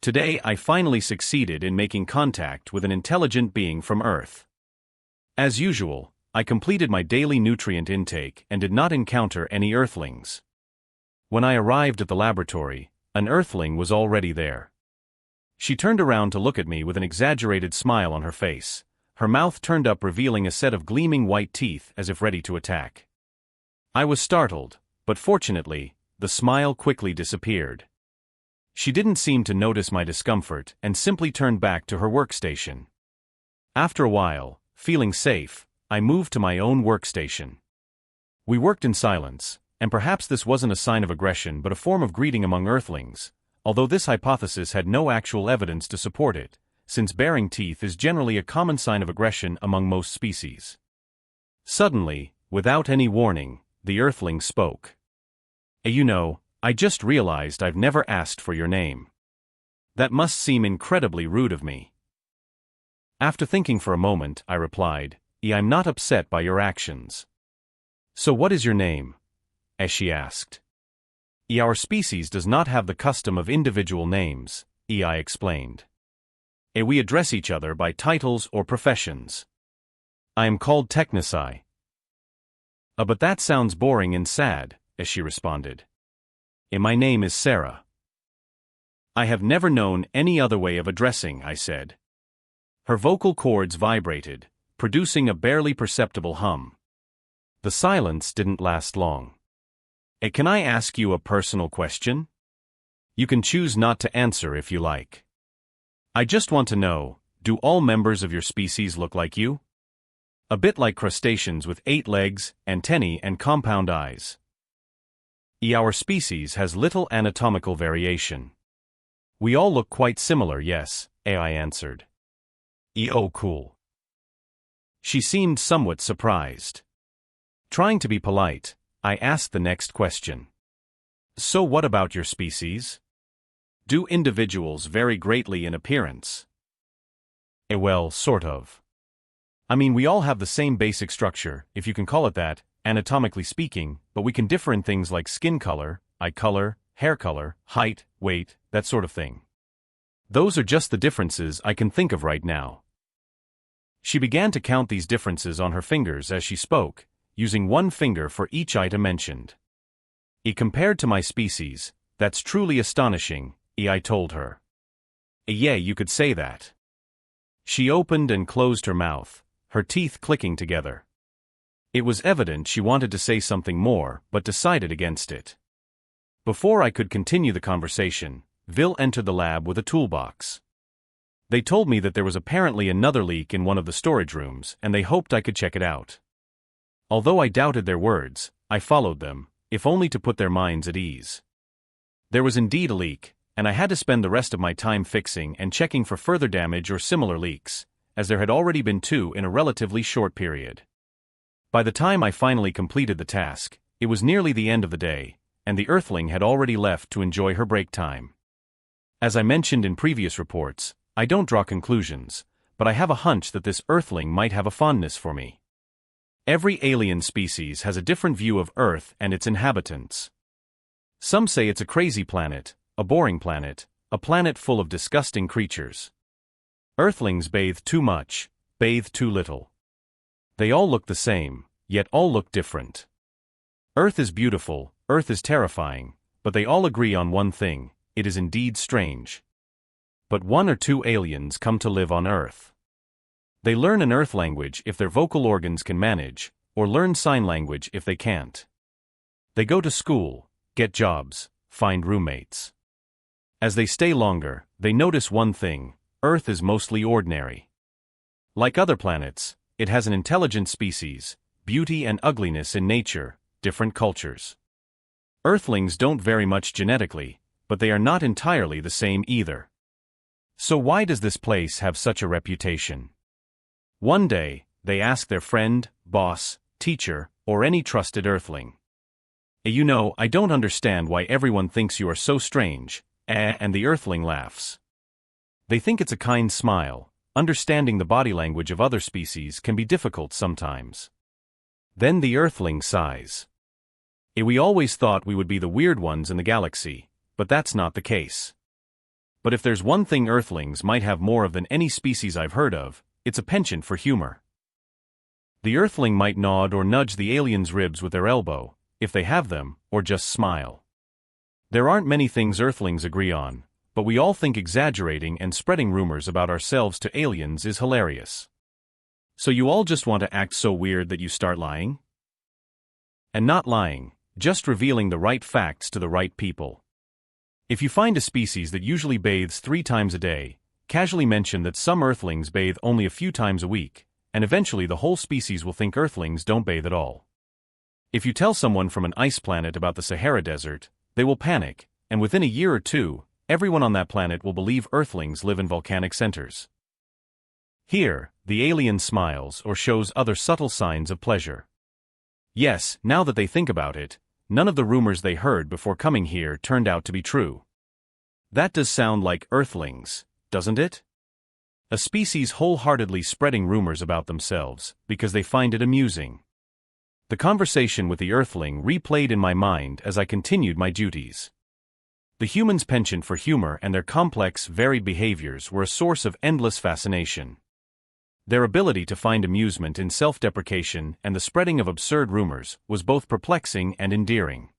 Today I finally succeeded in making contact with an intelligent being from Earth. As usual, I completed my daily nutrient intake and did not encounter any Earthlings. When I arrived at the laboratory, an Earthling was already there. She turned around to look at me with an exaggerated smile on her face, her mouth turned up revealing a set of gleaming white teeth as if ready to attack. I was startled, but fortunately, the smile quickly disappeared. She didn't seem to notice my discomfort and simply turned back to her workstation. After a while, feeling safe, I moved to my own workstation. We worked in silence, and perhaps this wasn't a sign of aggression but a form of greeting among Earthlings, although this hypothesis had no actual evidence to support it, since baring teeth is generally a common sign of aggression among most species. Suddenly, without any warning, the Earthling spoke. You know, I just realized I've never asked for your name. That must seem incredibly rude of me. After thinking for a moment, I replied, I'm not upset by your actions. So what is your name? As she asked. Our species does not have the custom of individual names, I explained. We address each other by titles or professions. I am called Technosi. But that sounds boring and sad, as she responded. My name is Sarah. I have never known any other way of addressing, I said. Her vocal cords vibrated, producing a barely perceptible hum. The silence didn't last long. Can I ask you a personal question? You can choose not to answer if you like. I just want to know, do all members of your species look like you? A bit like crustaceans with 8 legs, antennae and compound eyes. Our species has little anatomical variation. We all look quite similar, yes, I answered. Oh, cool. She seemed somewhat surprised. Trying to be polite, I asked the next question. So what about your species? Do individuals vary greatly in appearance? Well, sort of. I mean, we all have the same basic structure, if you can call it that, anatomically speaking, but we can differ in things like skin color, eye color, hair color, height, weight, that sort of thing. Those are just the differences I can think of right now. She began to count these differences on her fingers as she spoke, using one finger for each item mentioned. Compared to my species, that's truly astonishing, I told her. Yeah, you could say that. She opened and closed her mouth, her teeth clicking together. It was evident she wanted to say something more, but decided against it. Before I could continue the conversation, Vil entered the lab with a toolbox. They told me that there was apparently another leak in one of the storage rooms, and they hoped I could check it out. Although I doubted their words, I followed them, if only to put their minds at ease. There was indeed a leak, and I had to spend the rest of my time fixing and checking for further damage or similar leaks, as there had already been 2 in a relatively short period. By the time I finally completed the task, it was nearly the end of the day, and the Earthling had already left to enjoy her break time. As I mentioned in previous reports, I don't draw conclusions, but I have a hunch that this Earthling might have a fondness for me. Every alien species has a different view of Earth and its inhabitants. Some say it's a crazy planet, a boring planet, a planet full of disgusting creatures. Earthlings bathe too much, bathe too little. They all look the same, yet all look different. Earth is beautiful, Earth is terrifying, but they all agree on one thing: it is indeed strange. But 1 or 2 aliens come to live on Earth. They learn an Earth language if their vocal organs can manage, or learn sign language if they can't. They go to school, get jobs, find roommates. As they stay longer, they notice one thing: Earth is mostly ordinary. Like other planets, it has an intelligent species, beauty and ugliness in nature, different cultures. Earthlings don't vary much genetically, but they are not entirely the same either. So why does this place have such a reputation? One day, they ask their friend, boss, teacher, or any trusted Earthling. You know, I don't understand why everyone thinks you are so strange, and the Earthling laughs. They think it's a kind smile. Understanding the body language of other species can be difficult sometimes. Then the Earthling sighs. We always thought we would be the weird ones in the galaxy, but that's not the case. But if there's one thing Earthlings might have more of than any species I've heard of, it's a penchant for humor. The Earthling might nod or nudge the alien's ribs with their elbow, if they have them, or just smile. There aren't many things Earthlings agree on, but we all think exaggerating and spreading rumors about ourselves to aliens is hilarious. So you all just want to act so weird that you start lying? And not lying, just revealing the right facts to the right people. If you find a species that usually bathes 3 times a day, casually mention that some Earthlings bathe only a few times a week, and eventually the whole species will think Earthlings don't bathe at all. If you tell someone from an ice planet about the Sahara Desert, they will panic, and within a year or two, everyone on that planet will believe Earthlings live in volcanic centers. Here, the alien smiles or shows other subtle signs of pleasure. Yes, now that they think about it, none of the rumors they heard before coming here turned out to be true. That does sound like Earthlings, doesn't it? A species wholeheartedly spreading rumors about themselves because they find it amusing. The conversation with the Earthling replayed in my mind as I continued my duties. The humans' penchant for humor and their complex, varied behaviors were a source of endless fascination. Their ability to find amusement in self-deprecation and the spreading of absurd rumors was both perplexing and endearing.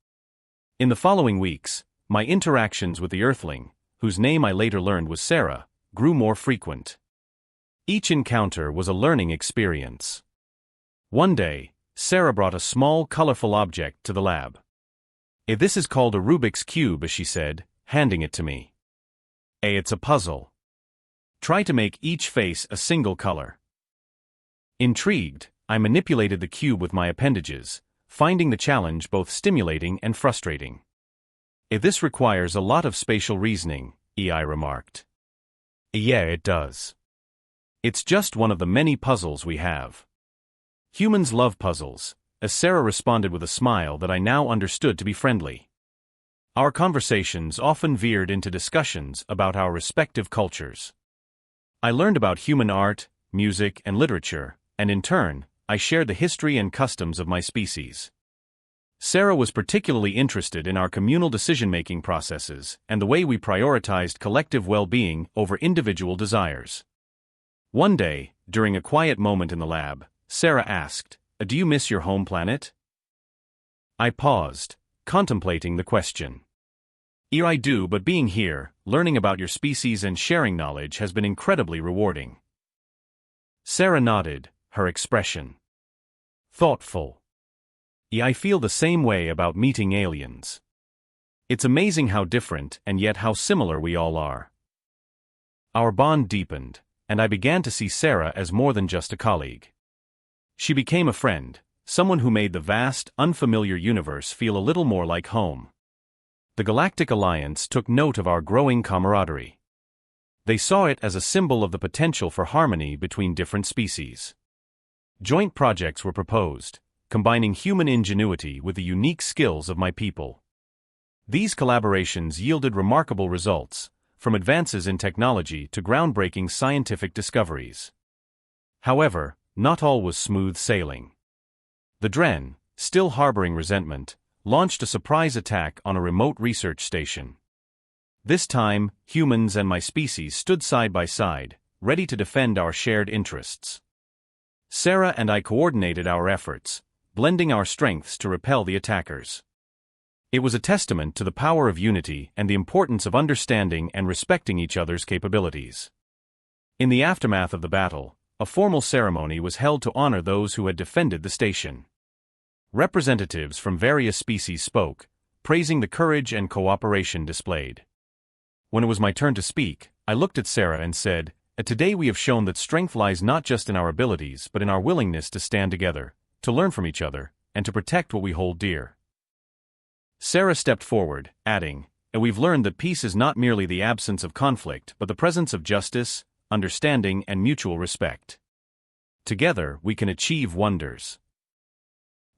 In the following weeks, my interactions with the Earthling, whose name I later learned was Sarah, grew more frequent. Each encounter was a learning experience. One day, Sarah brought a small, colorful object to the lab. This is called a Rubik's Cube, as she said, handing it to me. It's a puzzle. Try to make each face a single color. Intrigued, I manipulated the cube with my appendages, finding the challenge both stimulating and frustrating. This requires a lot of spatial reasoning, I remarked. Yeah, it does. It's just one of the many puzzles we have. Humans love puzzles, as Sarah responded with a smile that I now understood to be friendly. Our conversations often veered into discussions about our respective cultures. I learned about human art, music, and literature, and in turn, I shared the history and customs of my species. Sarah was particularly interested in our communal decision-making processes and the way we prioritized collective well-being over individual desires. One day, during a quiet moment in the lab, Sarah asked, "Do you miss your home planet?" I paused, contemplating the question. I do, but being here, learning about your species and sharing knowledge has been incredibly rewarding. Sarah nodded, her expression thoughtful. I feel the same way about meeting aliens. It's amazing how different and yet how similar we all are. Our bond deepened, and I began to see Sarah as more than just a colleague. She became a friend, someone who made the vast, unfamiliar universe feel a little more like home. The Galactic Alliance took note of our growing camaraderie. They saw it as a symbol of the potential for harmony between different species. Joint projects were proposed, combining human ingenuity with the unique skills of my people. These collaborations yielded remarkable results, from advances in technology to groundbreaking scientific discoveries. However, not all was smooth sailing. The Dren, still harboring resentment, launched a surprise attack on a remote research station. This time, humans and my species stood side by side, ready to defend our shared interests. Sarah and I coordinated our efforts, blending our strengths to repel the attackers. It was a testament to the power of unity and the importance of understanding and respecting each other's capabilities. In the aftermath of the battle, a formal ceremony was held to honor those who had defended the station. Representatives from various species spoke, praising the courage and cooperation displayed. When it was my turn to speak, I looked at Sarah and said, "Today we have shown that strength lies not just in our abilities but in our willingness to stand together, to learn from each other, and to protect what we hold dear." Sarah stepped forward, adding, "We've learned that peace is not merely the absence of conflict but the presence of justice, understanding, and mutual respect. Together we can achieve wonders."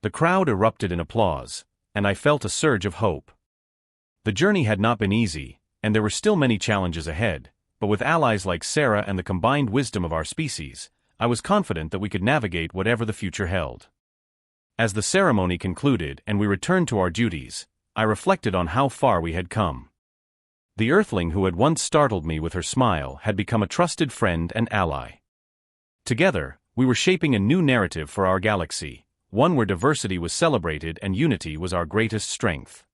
The crowd erupted in applause, and I felt a surge of hope. The journey had not been easy, and there were still many challenges ahead, but with allies like Sarah and the combined wisdom of our species, I was confident that we could navigate whatever the future held. As the ceremony concluded and we returned to our duties, I reflected on how far we had come. The Earthling who had once startled me with her smile had become a trusted friend and ally. Together, we were shaping a new narrative for our galaxy, one where diversity was celebrated and unity was our greatest strength.